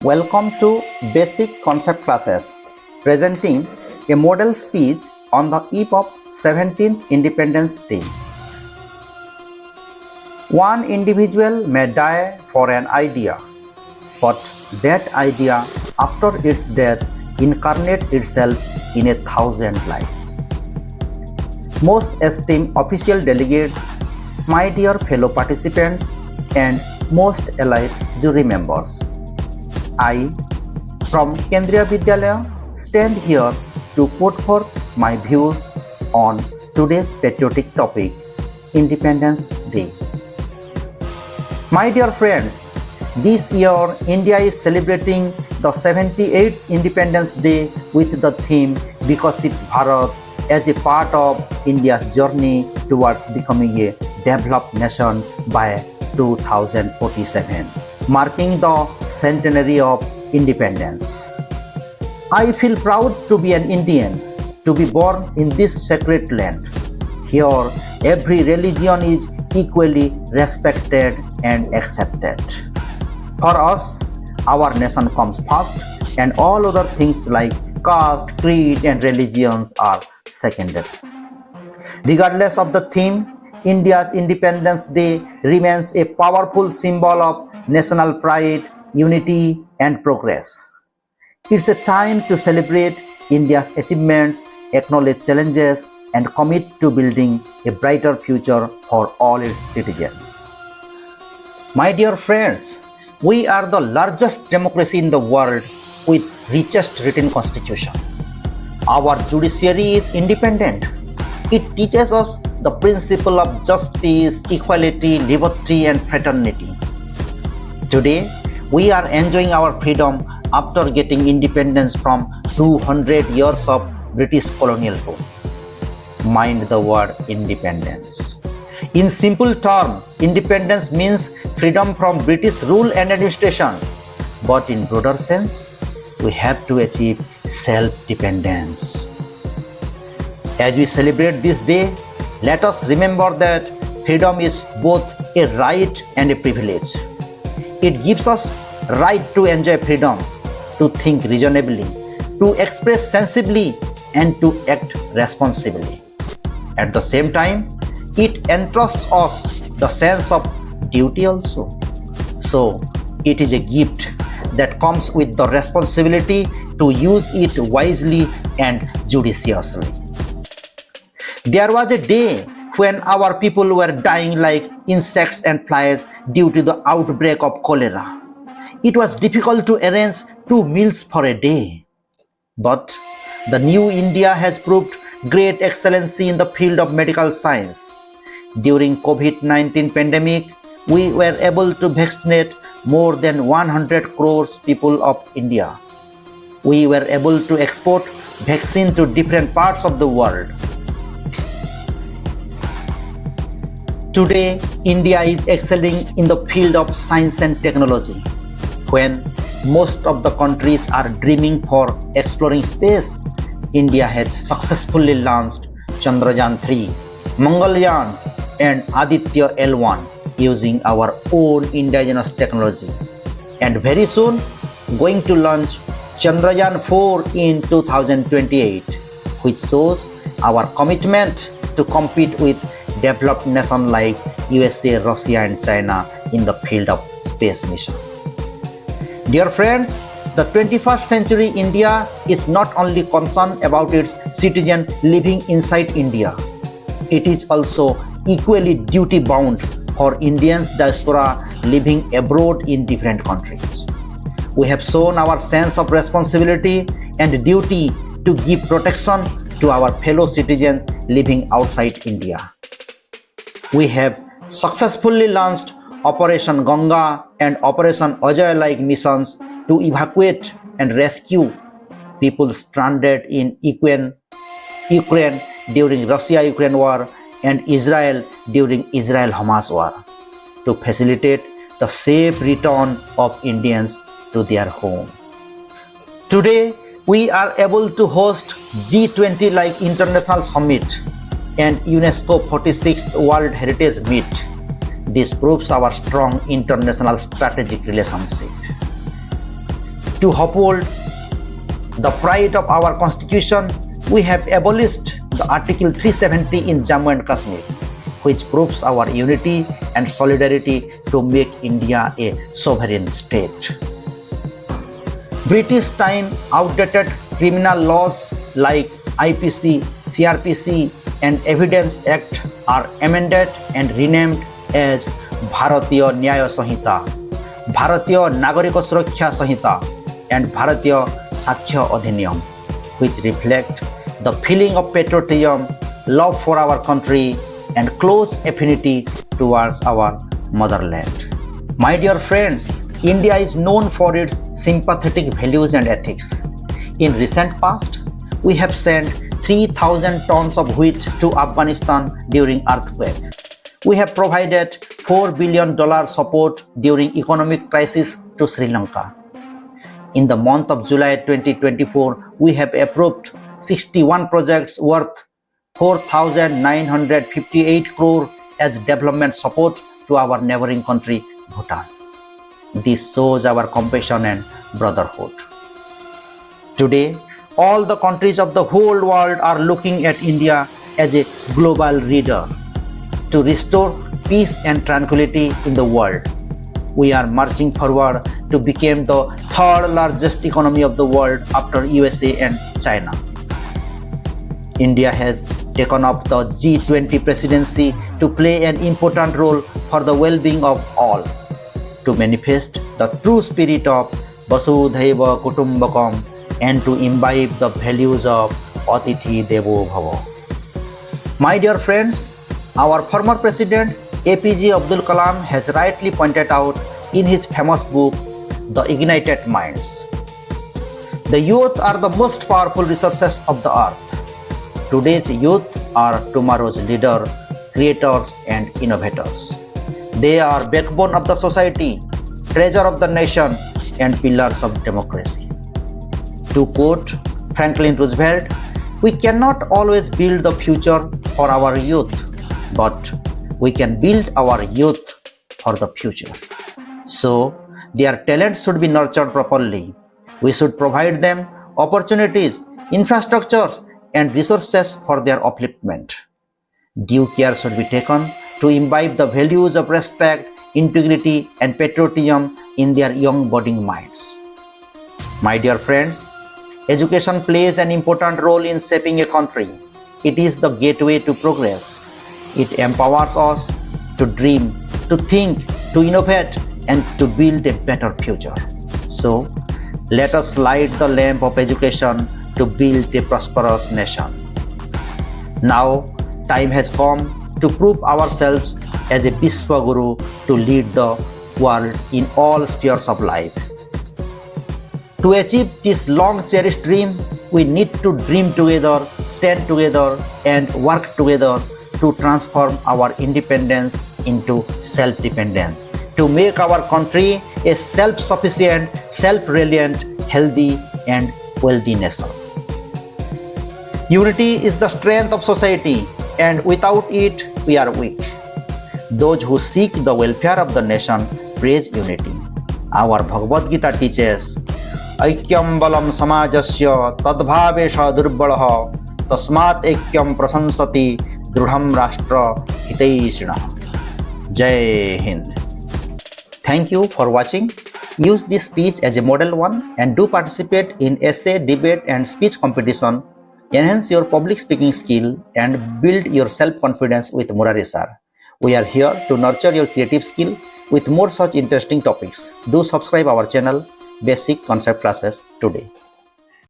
Welcome to Basic Concept Classes, presenting a model speech on the eve of 17th Independence Day. One individual may die for an idea, but that idea after its death incarnates itself in 1,000 lives. Most esteemed official delegates, my dear fellow participants, and most elite jury members, I, from Kendriya Vidyalaya, stand here to put forth my views on today's patriotic topic, Independence Day. My dear friends, this year India is celebrating the 78th Independence Day with the theme Viksit Bharat as a part of India's journey towards becoming a developed nation by 2047, marking the centenary of independence. I feel proud to be an Indian, to be born in this sacred land. Here, every religion is equally respected and accepted. For us, our nation comes first, and all other things like caste, creed, and religions are secondary. Regardless of the theme, India's Independence Day remains a powerful symbol of national pride, unity, and progress. It's a time to celebrate India's achievements, acknowledge challenges, and commit to building a brighter future for all its citizens. My dear friends, we are the largest democracy in the world with richest written constitution. Our judiciary is independent. It teaches us the principle of justice, equality, liberty, and fraternity. Today, we are enjoying our freedom after getting independence from 200 years of British colonial rule. Mind the word independence. In simple terms, independence means freedom from British rule and administration. But in broader sense, we have to achieve self-dependence. As we celebrate this day, let us remember that freedom is both a right and a privilege. It gives us right to enjoy freedom, to think reasonably, to express sensibly, and to act responsibly. At the same time, it entrusts us the sense of duty also. So, it is a gift that comes with the responsibility to use it wisely and judiciously. There was a day when our people were dying like insects and flies due to the outbreak of cholera. It was difficult to arrange 2 meals for a day. But the new India has proved great excellency in the field of medical science. During COVID-19 pandemic, we were able to vaccinate more than 100 crores people of India. We were able to export vaccine to different parts of the world. Today, India is excelling in the field of science and technology. When most of the countries are dreaming for exploring space, India has successfully launched Chandrayaan-3, Mangalyaan, and Aditya L1 using our own indigenous technology. And very soon, going to launch Chandrayaan-4 in 2028, which shows our commitment to compete with developed nations like USA, Russia, and China in the field of space mission. Dear friends, the 21st century India is not only concerned about its citizens living inside India, it is also equally duty-bound for Indians diaspora living abroad in different countries. We have shown our sense of responsibility and duty to give protection to our fellow citizens living outside India. We have successfully launched Operation Ganga and Operation Ajay-like missions to evacuate and rescue people stranded in Ukraine during Russia-Ukraine war and Israel during Israel-Hamas war, to facilitate the safe return of Indians to their home. Today, we are able to host G20-like international summit and UNESCO 46th World Heritage Meet. This proves our strong international strategic relationship. To uphold the pride of our constitution, we have abolished the Article 370 in Jammu and Kashmir, which proves our unity and solidarity to make India a sovereign state. British time outdated criminal laws like IPC, CRPC and Evidence Act are amended and renamed as Bharatiya Nyaya Sanhita, Bharatiya Nagarika Suraksha Sanhita and Bharatiya Sakshya Adhiniyam, which reflect the feeling of patriotism, love for our country and close affinity towards our motherland. My dear friends, India is known for its sympathetic values and ethics. In recent past, we have sent 3,000 tons of wheat to Afghanistan during earthquake. We have provided $4 billion support during economic crisis to Sri Lanka. In the month of July 2024, we have approved 61 projects worth 4,958 crore as development support to our neighboring country, Bhutan. This shows our compassion and brotherhood. Today, all the countries of the whole world are looking at India as a global leader to restore peace and tranquility in the world. We are marching forward to become the third largest economy of the world after USA and China. India has taken up the G20 presidency to play an important role for the well-being of all, to manifest the true spirit of Vasudhaiva Kutumbakam and to imbibe the values of Atithi Devo Bhava. My dear friends, our former president APJ Abdul Kalam has rightly pointed out in his famous book, The Ignited Minds. The youth are the most powerful resources of the earth. Today's youth are tomorrow's leaders, creators and innovators. They are backbone of the society, treasure of the nation and pillars of democracy. To quote Franklin Roosevelt, we cannot always build the future for our youth, but we can build our youth for the future. So, their talents should be nurtured properly. We should provide them opportunities, infrastructures, and resources for their upliftment. Due care should be taken to imbibe the values of respect, integrity, and patriotism in their young budding minds. My dear friends, education plays an important role in shaping a country. It is the gateway to progress. It empowers us to dream, to think, to innovate, and to build a better future. So, let us light the lamp of education to build a prosperous nation. Now, time has come to prove ourselves as a Vishwa Guru to lead the world in all spheres of life. To achieve this long cherished dream, we need to dream together, stand together, and work together to transform our independence into self-dependence, to make our country a self-sufficient, self-reliant, healthy, and wealthy nation. Unity is the strength of society, and without it, we are weak. Those who seek the welfare of the nation praise unity. Our Bhagavad Gita teaches, Aikyam balam samajasya tadbhavesha durbalaha tasmat aikyam prasansati drudham rashtra hitaishinaha. Jai Hind. Thank you for watching. Use this speech as a model one and do participate in essay, debate and speech competition. Enhance your public speaking skill and build your self-confidence with Murari Sir. We are here to nurture your creative skill with more such interesting topics. Do subscribe our channel, Basic Concept Classes today.